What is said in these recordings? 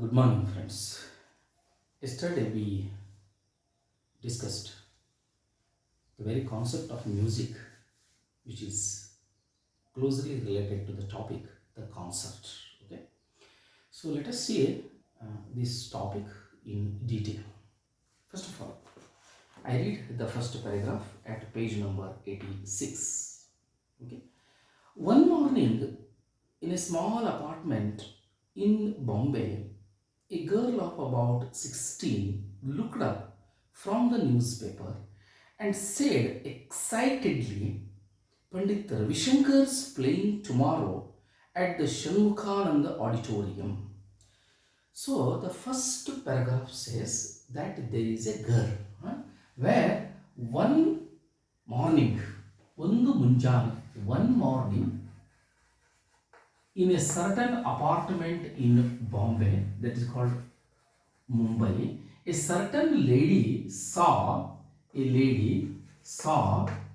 Good morning, friends. Yesterday we discussed the very concept of music, which is closely related to the topic, the concert. Okay, so let us see this topic in detail. First of all, I read the first paragraph at page number 86. Okay, one morning in a small apartment in Bombay, a girl of about 16 looked up from the newspaper and said excitedly, Pandit Ravishankar's playing tomorrow at the Shanmukhananda Auditorium. So the first paragraph says that there is a girl where one morning, one morning, in a certain apartment in Bombay, that is called Mumbai, a certain lady saw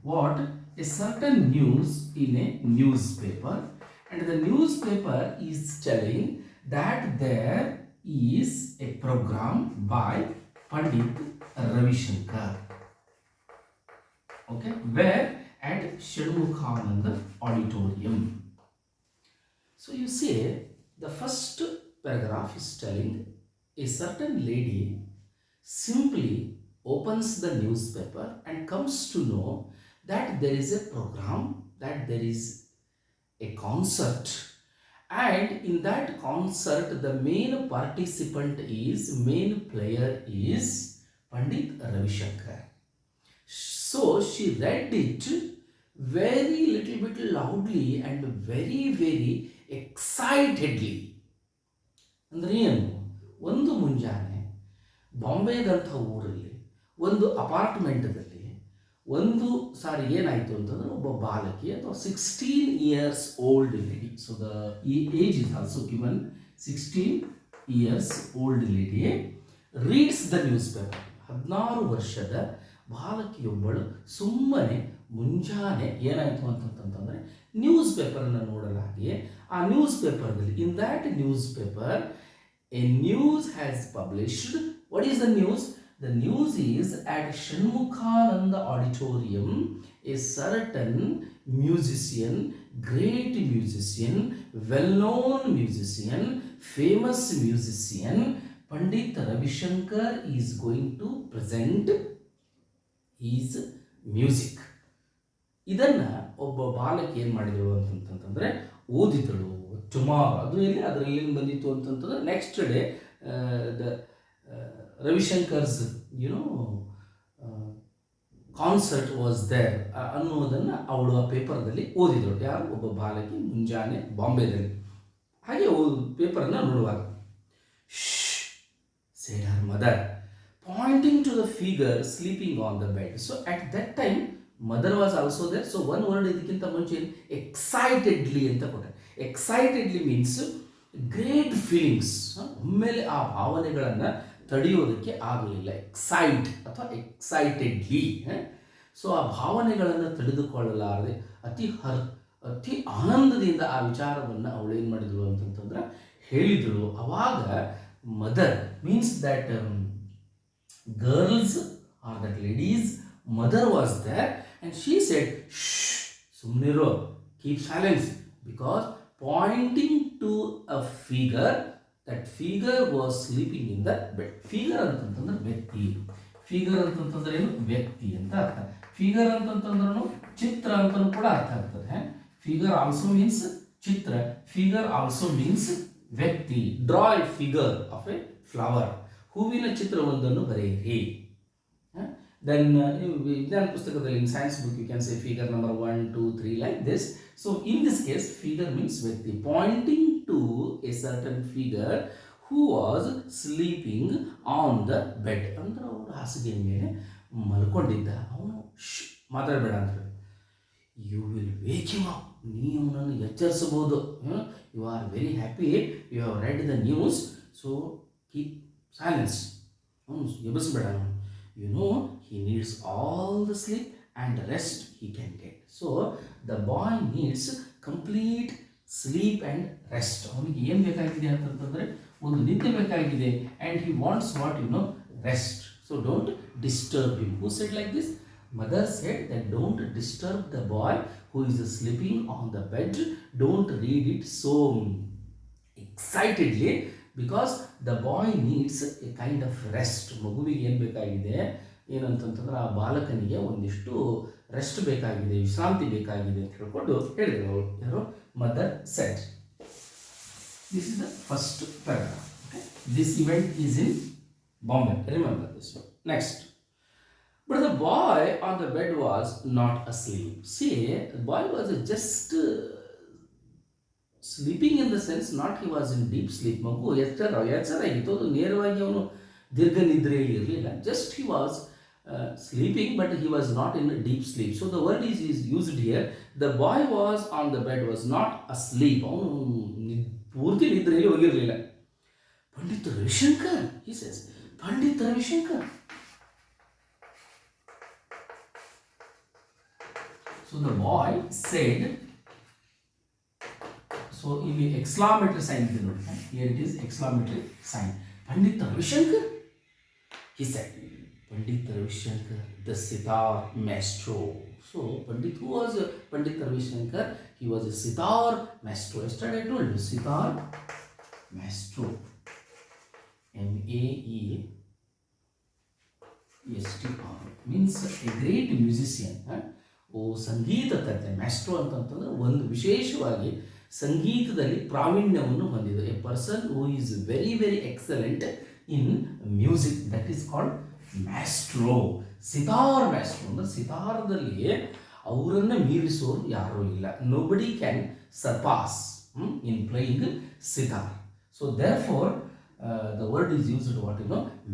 what? A certain news in a newspaper, and the newspaper is telling that there is a program by Pandit Ravi Shankar. Okay, where? At Shanmukhananda Auditorium. So you see, the first paragraph is telling a certain lady simply opens the newspaper and comes to know that there is a program, that there is a concert, and in that concert the main player is Pandit Ravi Shankar. So she read it very little bit loudly and very excitedly. ಅಂದರೆ ಏನು? ಒಂದು ಮುಂಜಾನೆ ಬಾಂಬೆದಂಥ ಊರಲ್ಲಿ ಒಂದು ಅಪಾರ್ಟ್ಮೆಂಟದಲ್ಲಿ ಏನಾಯಿತು ಅಂತಂದರೆ ಒಬ್ಬ ಬಾಲಕಿ ಅಥವಾ 16 years old lady, so the age is also given, 16 years old lady reads the news paper. 16 ವರ್ಷದ ಬಾಲಕಿಯೊಬ್ಬಳು ಸುಮ್ಮನೆ ಮುಂಜಾನೆ ಏನಾಯಿತು ಅಂತಂತಂದರೆ ನ್ಯೂಸ್ ಪೇಪರನ್ನು ನೋಡಲಾಗಿ ಆ ನ್ಯೂಸ್ ಪೇಪರ್ದಲ್ಲಿ, in that newspaper a news has published. What is the news? The news is at Shanmukhananda Auditorium, a certain musician, great musician, well-known musician, famous musician, Pandit Ravi Shankar is going to present his music. ಇದನ್ನ ಒಬ್ಬ ಬಾಲಕಿ ಏನು ಮಾಡಿದಳು ಅಂತಂತಂದರೆ ಓದಿದಳು. Tomorrow ಅದರಲ್ಲಿ ಬಂದಿತ್ತು ಅಂತಂತಂದ್ರೆ next day the Ravishankar's concert was there ಅನ್ನೋದನ್ನು ಅವಳು ಆ ಪೇಪರ್ದಲ್ಲಿ ಓದಿದಳು. ಯಾರು? ಒಬ್ಬ ಬಾಲಕಿ ಮುಂಜಾನೆ ಬಾಂಬೆದಲ್ಲಿ. ಹಾಗೆ ಪೇಪರನ್ನು ನೋಡುವಾಗ said her mother, pointing to the figure sleeping on the bed. So at that time mother was also there. So one word ಇದಕ್ಕಿಂತ ಮುಂಚೆ ಎಕ್ಸೈಟೆಡ್ಲಿ ಅಂತ ಕೊಟ್ಟೆ. ಎಕ್ಸೈಟೆಡ್ಲಿ ಮೀನ್ಸ್ ಗ್ರೇಟ್ ಫೀಲಿಂಗ್ಸ್. ಒಮ್ಮೆಲೆ ಆ ಭಾವನೆಗಳನ್ನು ತಡೆಯೋದಕ್ಕೆ ಆಗಲಿಲ್ಲ. ಎಕ್ಸೈಟ್ ಅಥವಾ ಎಕ್ಸೈಟೆಡ್ಲಿ. ಸೊ ಆ ಭಾವನೆಗಳನ್ನು ತಡೆದುಕೊಳ್ಳಲಾರದೆ ಅತಿ ಆನಂದದಿಂದ ಆ ವಿಚಾರವನ್ನು ಅವಳು ಏನು ಮಾಡಿದಳು ಅಂತಂತಂದ್ರೆ ಹೇಳಿದಳು. ಅವಾಗ mother means that girls or that lady's mother was there, and she said, shh, sumniro, keep silence, because pointing to a figure, that figure was sleeping in the bed. Figure ಅಂತಂತಂದ್ರೆ ವ್ಯಕ್ತಿ. ಫಿಗರ್ ಅಂತಂತಂದ್ರೆ ಏನು? ವ್ಯಕ್ತಿ ಅಂತ ಅರ್ಥ. Figure ಅಂತಂತಂದ್ರೂ ಚಿತ್ರ ಅಂತಲೂ ಕೂಡ ಅರ್ಥ ಆಗ್ತದೆ. ಫಿಗರ್ ಆಲ್ಸೋ ಮೀನ್ಸ್ ಚಿತ್ರ, ಫಿಗರ್ ಆಲ್ಸೋ ಮೀನ್ಸ್ ವ್ಯಕ್ತಿ. Draw a figure of a flower. ಹೂವಿನ ಚಿತ್ರವೊಂದನ್ನು ಬರೆಯಿರಿ. ದೆನ್ ವಿಜ್ಞಾನ ಪುಸ್ತಕದಲ್ಲಿ in science book you can say figure number 1, 2, 3 like this. So in this case figure means ವ್ಯಕ್ತಿ. Pointing to a certain figure who was sleeping on the bed. ಅಂದ್ರೆ ಅವನು ಹಾಸಿಗೆ ಮೇಲೆ ಮಲ್ಕೊಂಡಿದ್ದ. ಅವನು ಮಾತಾಡಬೇಡ ಅಂತ ಹೇಳಿ, you will wake him up, ನೀವು ಅವನನ್ನು ಎಚ್ಚರಿಸಬಹುದು. You are very happy, you have read the news, so keep silence. ಎಬ್ಬಿಸಬೇಡ. You know he needs all the sleep and rest he can get. So the boy needs complete sleep and rest. ಅವನಿಗೆ ಏನು ಬೇಕಾಗಿದೆ ಅಂತಂತಂದರೆ ಒಂದು ನಿದ್ದೆ ಬೇಕಾಗಿದೆ, and he wants what rest. So don't disturb him. Who shed like this? Mother said that don't disturb the boy who is sleeping on the bed. Don't read it so excitedly because the boy needs a kind of rest. ಮಗುವಿಗೆ ಏನು ಬೇಕಾಗಿದೆ ಏನಂತಂತಂದ್ರೆ ಆ ಬಾಲಕನಿಗೆ ಒಂದಿಷ್ಟು rest ಬೇಕಾಗಿದೆ, ವಿಶ್ರಾಂತಿ ಬೇಕಾಗಿದೆ ಅಂತ ಹೇಳ್ಕೊಂಡು ಹೇಳಿದರು ಅವರು. ಯಾರು? Mother shed. This is the first paragraph. This event is in Bombay. Remember this. Next. But the boy on the bed was not asleep. See, the boy was just sleeping in the sense, not he was in deep sleep. ಮಗು ಎಚ್ಚರಾಗಿತ್ತು, ಅದು ನೇರವಾಗಿ ಅವನು ದೀರ್ಘ ನಿದ್ರೆಯಲ್ಲಿ ಇರಲಿಲ್ಲ. Just he was sleeping, but he was not in deep sleep. So the word is used here. The boy was on the bed, was not asleep. ಅವನು ಪೂರ್ತಿ ನಿದ್ರೆಯಲ್ಲಿ ಹೋಗಿರಲಿಲ್ಲ. Pandit Ravishankar, he says, Pandit Ravishankar. So the boy said, so ಇಲ್ಲಿ exclamatory sign ಇದೆ ನೋಡಿ. Here it is exclamatory sign. Pandit Ravishankar, he said. Pandit Ravishankar, the sitar maestro. So Pandit, who was Pandit Ravishankar? He was a sitar maestro. Yesterday I told you, sitar maestro. M-A-E-S-T-R means a great musician. ಓ ಸಂಗೀತ ತಜ್ಞ. Maestro ಅಂತಂತಂದರೆ ಒಂದು ವಿಶೇಷವಾಗಿ ಸಂಗೀತದಲ್ಲಿ ಪ್ರಾವೀಣ್ಯವನ್ನು ಹೊಂದಿದೆ. A person who is very very excellent in music, that is called maestro. Sitar maestro ಅಂದರೆ ಸಿತಾರದಲ್ಲಿ ಅವರನ್ನು ಮೀರಿಸೋರು ಯಾರೂ ಇಲ್ಲ. Nobody can surpass in playing sitar. So therefore the word is used what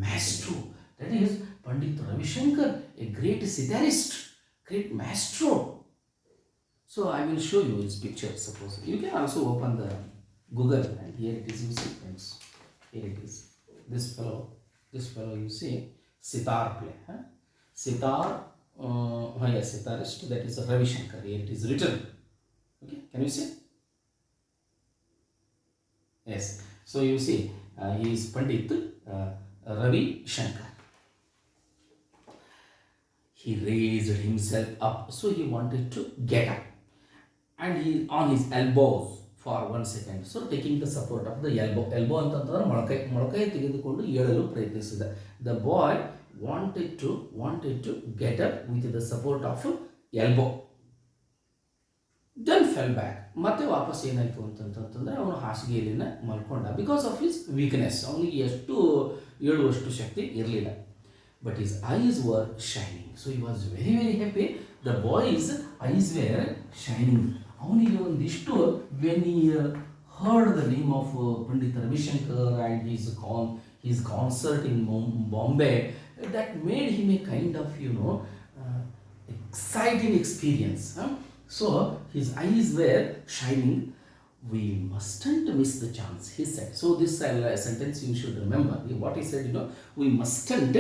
maestro. That is Pandit Ravi Shankar, a great sitarist, great maestro. So I will show you his picture. Suppose you can also open the Google, and here it is. You see, friends, here it is. This fellow you see, sitar play. Sitar, yes, sitarist. That is Ravi Shankar. Here it is written. Okay, can you see? Yes. So you see, he is Pandit Ravi Shankar. He raised himself up, so he wanted to get up, and he on his elbows for 1 second. So taking the support of the elbow ಅಂತಂದ್ರೆ ಮೊಳಕೈ ತೆಗೆದುಕೊಂಡು ಏಳಲು ಪ್ರಯತ್ನಿಸಿದ. The boy wanted to get up with the support of elbow, then fell back. ಮತ್ತೆ ವಾಪಸ್ ಏನಾಯಿತು ಅಂತಂತಂದರೆ ಅವನು ಹಾಸಿಗೆಯಲ್ಲಿನ ಮಲ್ಕೊಂಡ. Because of his weakness, ಅವನಿಗೆ ಎಷ್ಟು ಏಳುವಷ್ಟು ಶಕ್ತಿ ಇರಲಿಲ್ಲ. But his eyes were shining. So he was very very happy. The boy's eyes were shining. ಅವನಿಗೆ ಒಂದಿಷ್ಟು, when he heard the name of Pandit Ravishankar and his concert in Bombay, that made him a kind of exciting experience. So his eyes were shining. We mustn't miss the chance, he said. So this sentence you should remember. What he said, we mustn't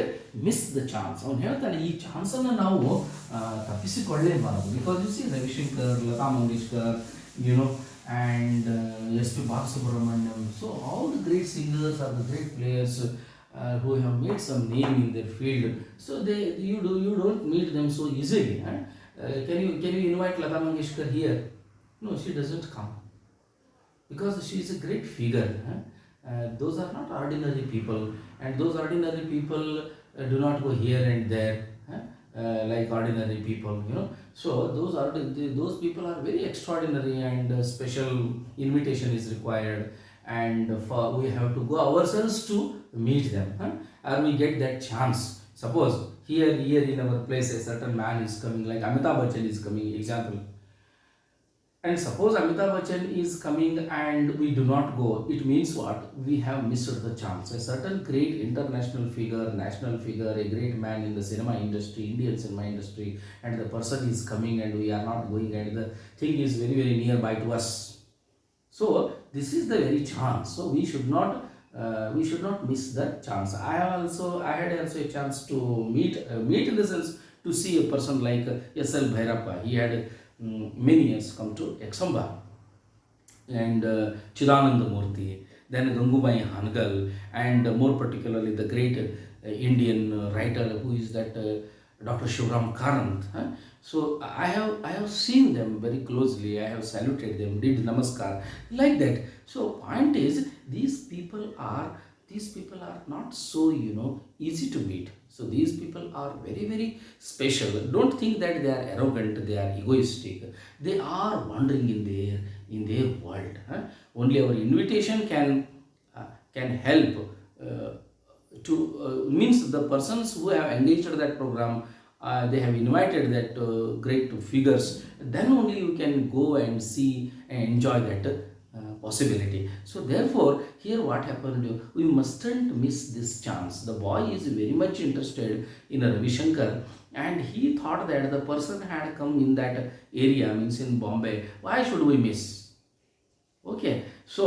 miss the chance. ಅವನು ಹೇಳ್ತಾನೆ, ಈ ಚಾನ್ಸನ್ನು ನಾವು ತಪ್ಪಿಸಿಕೊಳ್ಳೇಬಾರದು. Because you see Ravi Shankar, Lata Mangeshkar, and S.P. Balasubramaniam. So all the great singers are the great players who have made some name in their field. So you don't meet them so easily. Can you invite Lata Mangeshkar here? No, she doesn't come. Because she is a great figure. Those are not ordinary people, and those ordinary people do not go here and there like ordinary people. So those people are very extraordinary, and special invitation is required, and we have to go ourselves to meet them, or we get that chance. Suppose here in our place a certain man is coming, like Amitabh Bachchan is coming, example. And suppose Amitabh Bachchan is coming and we do not go, it means what? We have missed the chance. A certain great international figure, national figure, a great man in the cinema industry, Indian cinema industry, and the person is coming and we are not going, and the thing is very very nearby to us. So this is the very chance. So we should not miss that chance. I had also a chance to meet in the sense to see a person like S.L. Bhairappa. He had many years come to Examba, and Chidananda Murthy, then Gangubai Hangal, and more particularly the great Indian writer who is that Dr. Shivram Karant. Huh? So I have seen them very closely. I have saluted them, did namaskar like that. So point is, these people are not so easy to meet. So these people are very very special. Don't think that they are arrogant, they are egoistic. They are wandering in their world. Huh? Only our invitation can help to means the persons who have engaged that program, they have invited that great figures, then only you can go and see and enjoy that possibility. So therefore here what happened, we mustn't miss this chance. The boy is very much interested in Ravi Shankar, and he thought that the person had come in that area, means in Bombay, why should we miss? Okay, so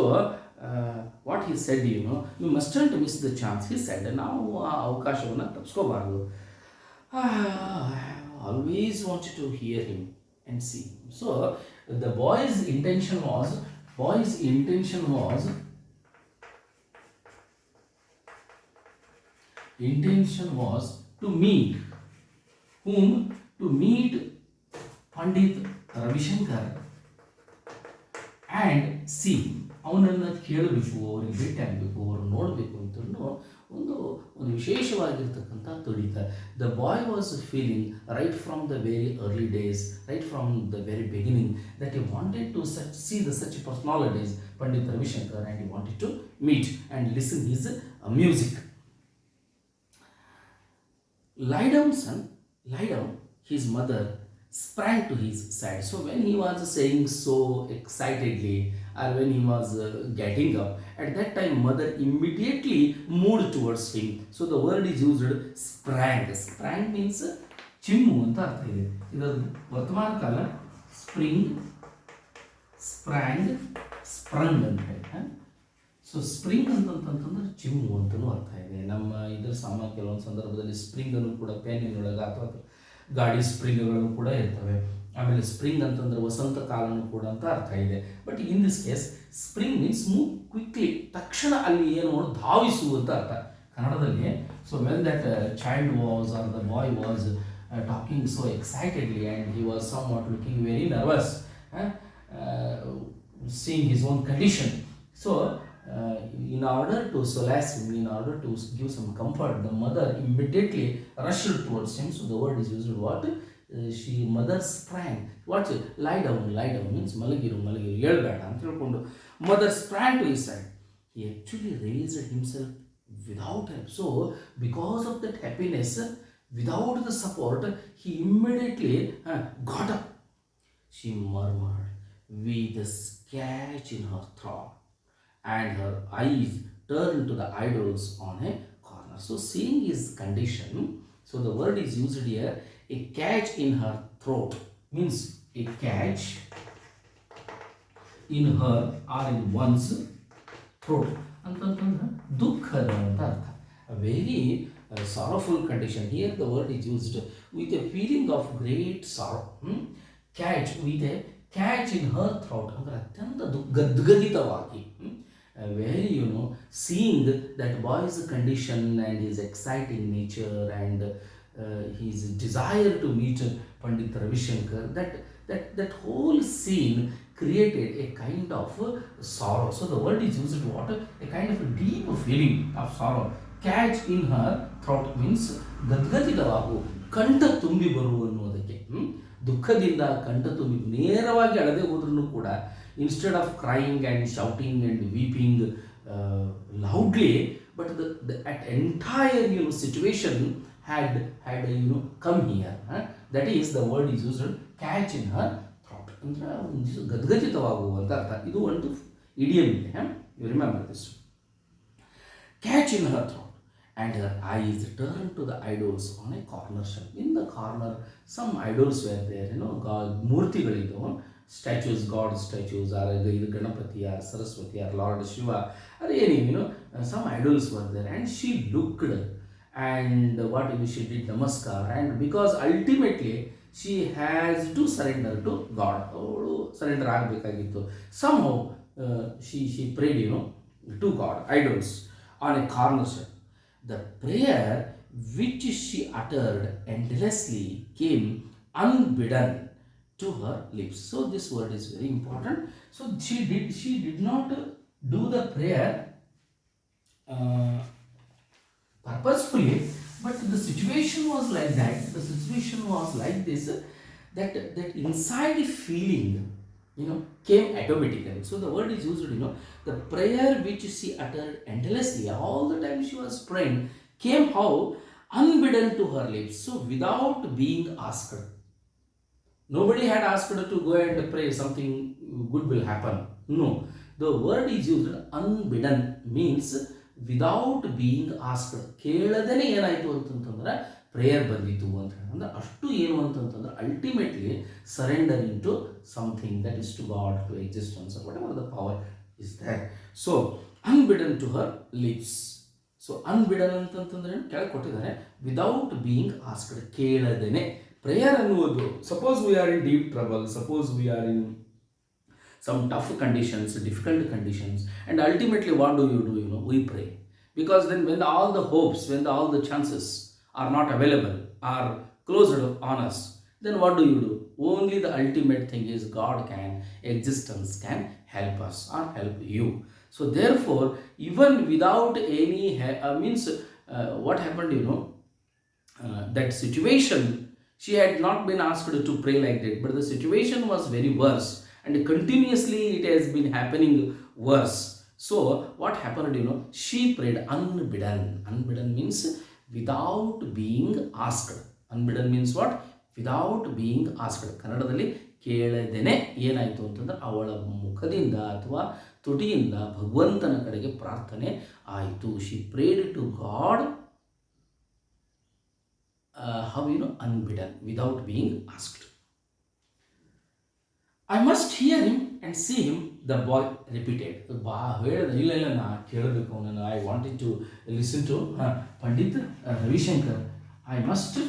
what he said, you mustn't miss the chance. He said, ನಾವು ಆ ಅವಕಾಶವನ್ನು ತಪ್ಪಿಸ್ಕೋಬಾರ್ದು. I always wanted to hear him and see. So the boy's intention was to meet whom? To meet Pandit Ravi Shankar and see, ಅವನನ್ನು ಕೇಳಬೇಕು, ಅವ್ರಿಗೆ ಭೇಟಿ ಆಗಬೇಕು, ಅವ್ರು ನೋಡಬೇಕು ಅಂತ ಒಂದು ಒಂದು ವಿಶೇಷವಾಗಿರ್ತಕ್ಕಂಥ ತುಡಿತ. The boy was feeling right from the very early days, right from the very beginning, that he wanted to see the such personalities, Pandit Ravi Shankar, and he wanted to meet and listen his music. Lie down, son, lie down. His mother sprang to his side. So when he was saying so excitedly, or when he was getting up, at that time mother immediately moved towards him. So the word is used sprang. Sprang means ಚಿಮ್ಮು ಅಂತ ಅರ್ಥ ಇದೆ. ಇದರ ವರ್ತಮಾನ ಕಾಲ spring, ಸ್ಪ್ರ್ಯಾಂಗ್, ಸ್ಪ್ರಂಗ್ ಅಂತ ಹೇಳಿ. So spring ಅಂತಂತಂದ್ರೆ ಚಿಮ್ಮು ಅಂತಲೂ ಅರ್ಥ ಇದೆ. ನಮ್ಮ ಇದರ ಕೆಲವೊಂದು ಸಂದರ್ಭದಲ್ಲಿ ಸ್ಪ್ರಿಂಗನ್ನು ಕೂಡ ಪೆನ್ನಿನೊಳಗೆ ಅಥವಾ ಗಾಡಿ ಸ್ಪ್ರಿಂಗ್ಗಳು ಕೂಡ ಇರ್ತವೆ. ಆಮೇಲೆ ಸ್ಪ್ರಿಂಗ್ ಅಂತಂದ್ರೆ ವಸಂತ ಕಾಲನೂ ಕೂಡ ಅಂತ ಅರ್ಥ ಇದೆ. But in this case spring means move quickly, ತಕ್ಷಣ ಅಲ್ಲಿ ಏನು ಮಾಡೋದು, ಧಾವಿಸು ಅಂತ ಅರ್ಥ ಕನ್ನಡದಲ್ಲಿ. So when that child was are the boy was talking so excitedly, and he was somewhat looking very nervous, seeing his own condition. So in order to solace him, in order to give some comfort, the mother immediately rushed towards him. So the word is used what? Mother sprang. What? Lie down means malagiru, ಹೇಳ್ಬೇಡ ಅಂತ ಹೇಳ್ಕೊಂಡು mother sprang to his side. He actually raised himself without help. So because of that happiness, without the support, he immediately got up. She murmured with a scratch in her throat, and her eyes turned to the idols on a corner. So seeing his condition, so the word is used here, a catch in her throat means a catch in her or in one's throat ಅಂತಂತಂದ್ರೆ ದುಃಖದ ಅಂತ ಅರ್ಥ. A very sorrowful condition. Here the word is used with a feeling of great sorrow. Catch, with a catch in her throat ಅಂದ್ರೆ ಅತ್ಯಂತ ಗದ್ಗದಿತವಾಗಿ, very seeing that boy's condition and his exciting nature and his desire to meet Pandit Ravi Shankar, that whole scene created a kind of sorrow. So the word is used what? A kind of a deep feeling of sorrow. Catch in her throat means ಗದ್ಗದಿತವಾಗು, ಕಂಠ ತುಂಬಿ ಬರು ಅನ್ನೋದಕ್ಕೆ. ದುಃಖದಿಂದ ಕಂಠ ತುಂಬಿ ನೇರವಾಗಿ ಅಳದೆ ಹೋದ್ರೂ ಕೂಡ, instead of crying and shouting and weeping loudly, but the entire situation had come here. That is the word is used catch in her throat ಅಂದ್ರೆ ಗದ್ಗದಿತವಾಗು ಅಂತ ಅರ್ಥ. ಇದು ಒಂದು ಇಡಿಯಂ ಇದೆ. You remember this. Catch in her throat, and her eyes turned to the idols on a corner shelf. In the corner some idols were there, God ಮೂರ್ತಿಗಳಿದ್ದವು, statues, God statues, or either Ganapati or Saraswati or Lord Shiva or any, some idols were there, and she looked, and what she did namaskar, and because ultimately she has to surrender to God, ಅವಳು surrender ಆಗಬೇಕಾಗಿತ್ತು. Somehow she prayed, to God, idols, on a cornerstone. The prayer which she uttered endlessly came unbidden to her lips. So this word is very important. So she did not do the prayer uh, purposefully, but the situation was like that. The situation was like this, that inside feeling, came automatically. So the word is used, the prayer which she uttered endlessly, all the time she was praying, came how? Unbidden to her lips. So without being asked. Nobody had asked her to go and pray something good will happen. No. The word is used unbidden means without being asked. ಕೇಳದೇನೆ ಏನಾಯಿತು ಅಂತಂತಂದ್ರೆ prayer ಬಂದಿತ್ತು ಅಂತ ಅಂದ್ರೆ ಅಷ್ಟು ಏನು ಅಂತಂತಂದ್ರೆ ultimately surrendering to something that is to God, to existence, whatever the power is there. So unbidden to her lips. So unbidden ಅಂತಂತಂದ್ರೆ ಕೆಳಗೆ ಕೊಟ್ಟಿದ್ದಾರೆ, ವಿದೌಟ್ ಬೀಯಿಂಗ್ ಆಸ್ಕ್ಡ್, ಕೇಳದೇನೆ. ಪ್ರೇಯರ್ ಅನ್ನುವುದು, suppose we are in deep trouble, suppose we are in some tough conditions, difficult conditions, and ultimately what do? We pray. Because then when all the hopes, when all the chances are not available, are closed on us, then what do? Only the ultimate thing is God can, existence can help us or help you. So therefore, even without any what happened, that situation, she had not been asked to pray like that, but the situation was very worse, and continuously it has been happening worse. So what happened, she prayed unbidden. Unbidden means without being asked. Unbidden means what? Without being asked. ಕನ್ನಡದಲ್ಲಿ ಕೇಳದೇನೆ ಏನಾಯಿತು ಅಂತಂದ್ರೆ ಅವಳ ಮುಖದಿಂದ ಅಥವಾ ತುಟಿಯಿಂದ ಭಗವಂತನ ಕಡೆಗೆ ಪ್ರಾರ್ಥನೆ ಆಯಿತು. She prayed to god how, unbidden, without being asked. I must hear him and see him, the boy repeated. ಹೇಳಿದ ಇಲ್ಲ ನಾ ಕೇಳಬೇಕು ಅವನನ್ನು. I wanted to listen to Pandit Ravishankar. I must,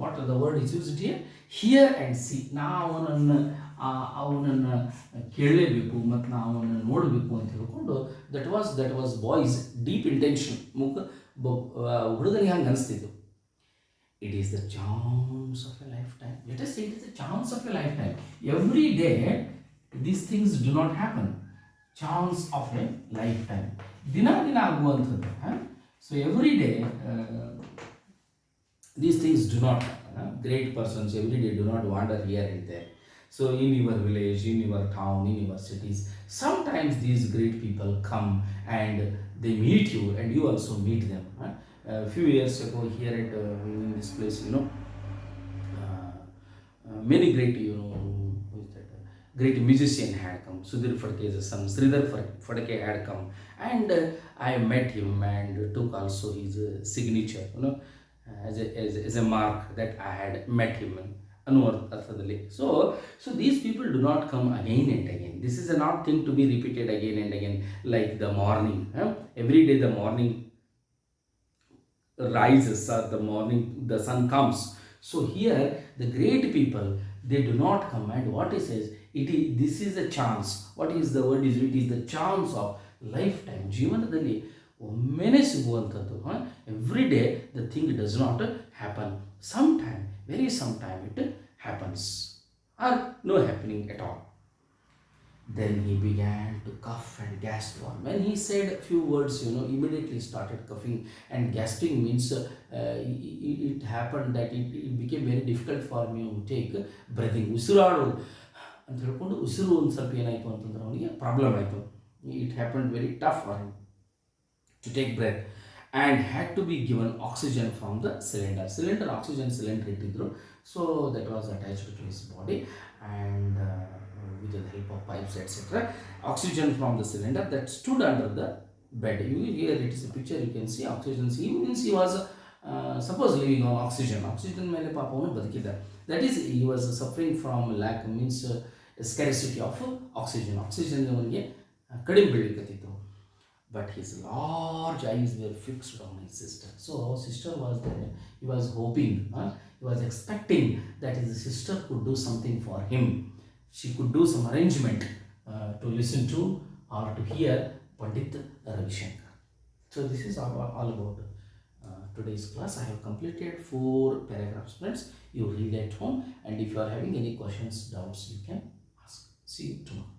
what the word is used here and see. ನಾ ಅವನನ್ನು ಕೇಳಲೇಬೇಕು ಮತ್ತು ನಾ ಅವನನ್ನು ನೋಡಬೇಕು ಅಂತ ಹೇಳ್ಕೊಂಡು, that was boy's deep intention. ಹುಡುಗನಿಗೆ ಹಂಗೆ ಅನಿಸ್ತಿತ್ತು. It is the chance of a lifetime. Let us say it is the chance of a lifetime. Every day, these things do not happen. Chance of a lifetime. Dina aguvanthaddu. So every day, these things do not happen. Great persons every day do not wander here and there. So in your village, in your town, in your cities, sometimes these great people come and they meet you, and you also meet them. A few years ago here at in this place, many great, great musician had come. Sudhir Phadke's son Sridhar Phadke had come, and I met him and took also his signature, as a mark that I had met him ಅನ್ನುವ ಅರ್ಥದಲ್ಲಿ. So these people do not come again and again. This is a not thing to be repeated again and again, like the morning. Every day the morning rises, or the morning the sun comes. So here the great people, they do not come, and what he says, this is a chance. What is the word? It is the chance of lifetime. ಜೀವನದಲ್ಲಿ ಒಮ್ಮೆನೇ ಸಿಗುವಂಥದ್ದು. Every day the thing does not happen. sometime, very sometime it happens, or no happening at all. Then he began to cough and gasp. When he said a few words, immediately started coughing and gasping. Means it happened that it became very difficult for me to take breathing. ಉಸಿರಾಡು ಅಂತ ಹೇಳ್ಕೊಂಡು ಉಸಿರು ಒಂದು ಸ್ವಲ್ಪ ಏನಾಯಿತು ಅಂತಂದ್ರೆ ಅವನಿಗೆ problem ಆಯಿತು. It happened very tough for him to take breath, and had to be given oxygen from the cylinder. Oxygen cylinder ಇಟ್ಟಿದ್ರು. So that was attached to his body, and with the help of pipes, etc. Oxygen from the cylinder that stood under the bed. Here it is a picture, you can see oxygen. He was suppose living on oxygen. Oxygen ಮೇಲೆ ಪಾಪ ಅವನು ಬದುಕಿದ್ದ. That is, he was suffering from lack, means scarcity of oxygen. Oxygen ಅವನಿಗೆ ಕಡಿಮೆ ಬೀಳಲಿಕ್ಕತ್ತಿತ್ತು. But his large eyes were fixed on his sister. So sister was there. He was hoping, he was expecting that his sister could do something for him. She could do some arrangement to listen to or to hear Pandit Ravi Shankar. So this is all about today's class. I have completed 4 paragraphs, friends. You read at home, and if you are having any questions, doubts, you can ask. See you tomorrow.